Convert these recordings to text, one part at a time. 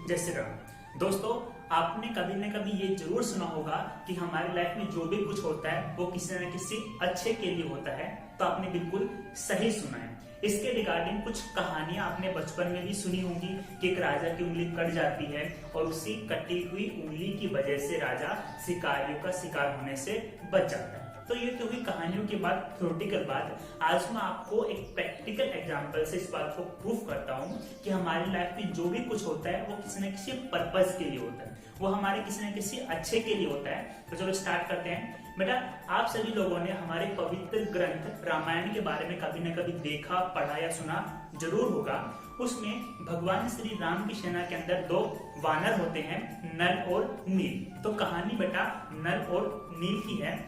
जय श्री राम। दोस्तों, आपने कभी न कभी ये जरूर सुना होगा कि हमारी लाइफ में जो भी कुछ होता है वो किसी न किसी अच्छे के लिए होता है। तो आपने बिल्कुल सही सुना है। इसके रिगार्डिंग कुछ कहानियां आपने बचपन में भी सुनी होंगी कि एक राजा की उंगली कट जाती है और उसी कटी हुई उंगली की वजह से राजा शिकारियों का शिकार होने से बच जाता है। तो ये तो हुई कहानियों की बात, थ्योरेटिकल बात। आज मैं आपको एक प्रैक्टिकल एग्जांपल से इस बात को प्रूफ करता हूँ कि हमारी लाइफ में जो भी कुछ होता है वो किसी न किसी पर्पज के लिए होता है, वो हमारे किसी न किसी अच्छे के लिए होता है। तो चलो स्टार्ट करते हैं। बेटा, आप सभी लोगों ने हमारे पवित्र ग्रंथ रामायण के बारे में कभी न कभी देखा, पढ़ा या सुना जरूर होगा। उसमें भगवान श्री राम की सेना के अंदर दो वानर होते हैं, नल और नील। तो कहानी बेटा नल और नील की है।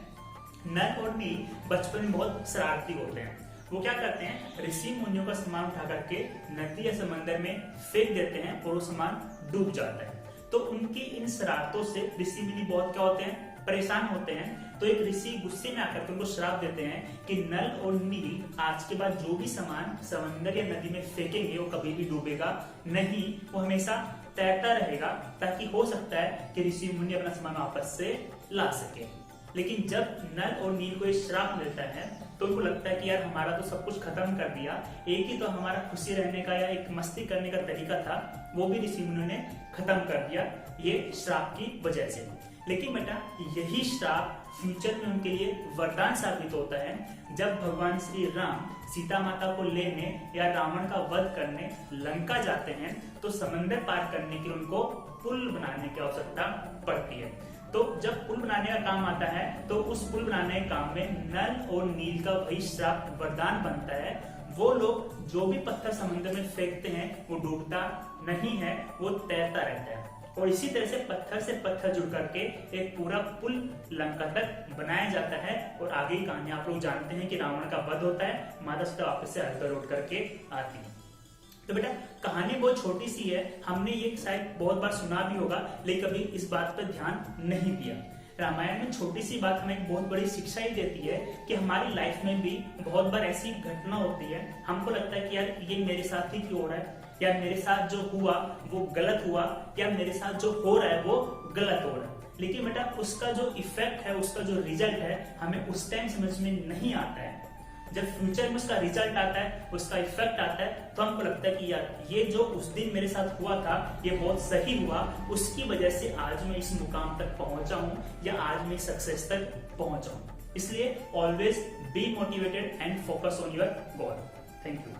नल और नील बचपन में बहुत शरारती होते हैं। वो क्या करते हैं, ऋषि मुनियों का सामान उठा करके नदी या समंदर में फेंक देते हैं और वो सामान डूब जाता है। तो उनकी इन शरारतों से ऋषि मुनि बहुत क्या होते हैं, परेशान होते हैं। तो एक ऋषि गुस्से में आकर के उनको श्राप देते हैं कि नल और नील आज के बाद जो भी सामान समंदर या नदी में फेंकेंगे वो कभी भी डूबेगा नहीं, वो हमेशा तैरता रहेगा, ताकि हो सकता है कि ऋषि मुनि अपना सामान वापस से ला सके। लेकिन जब नल और नील को ये श्राप मिलता है तो उनको लगता है कि यार हमारा तो सब कुछ खत्म कर दिया, एक ही तो हमारा खुशी रहने का या एक मस्ती करने का तरीका था, वो भी ऋषि मुनियों ने खत्म कर दिया ये श्राप की वजह से। लेकिन बेटा यही श्राप फ्यूचर में उनके लिए वरदान साबित होता है। जब भगवान श्री राम सीता माता को लेने या रावण का वध करने लंका जाते हैं तो समंदर पार करने के लिए उनको पुल बनाने की आवश्यकता पड़ती है। तो जब पुल बनाने का काम आता है तो उस पुल बनाने के काम में नल और नील का वही श्राप वरदान बनता है। वो लोग जो भी पत्थर समुद्र में फेंकते हैं वो डूबता नहीं है, वो तैरता रहता है। और इसी तरह से पत्थर जुड़ करके एक पूरा पुल लंका तक बनाया जाता है। और आगे की कहानी आप लोग जानते हैं कि रावण का वध होता है, माता सीता वापस से अयोध्या लौट करके आती है। तो बेटा कहानी बहुत छोटी सी है, हमने ये शायद बहुत बार सुना भी होगा, लेकिन कभी इस बात पर ध्यान नहीं दिया। रामायण में छोटी सी बात हमें एक बहुत बड़ी शिक्षा ही देती है कि हमारी लाइफ में भी बहुत बार ऐसी घटना होती है, हमको लगता है कि यार ये मेरे साथ ही क्यों हो रहा है, या मेरे साथ जो हुआ वो गलत हुआ, या मेरे साथ जो हो रहा है वो गलत हो रहा है। लेकिन बेटा उसका जो इफेक्ट है, उसका जो रिजल्ट है, हमें उस टाइम समझ में नहीं आता है। जब फ्यूचर में उसका रिजल्ट आता है, उसका इफेक्ट आता है, तो हमको लगता है कि यार ये जो उस दिन मेरे साथ हुआ था ये बहुत सही हुआ, उसकी वजह से आज मैं इस मुकाम तक पहुंचा हूं या आज मैं सक्सेस तक पहुंचा हूं। इसलिए always be motivated and focus on your goal. Thank you.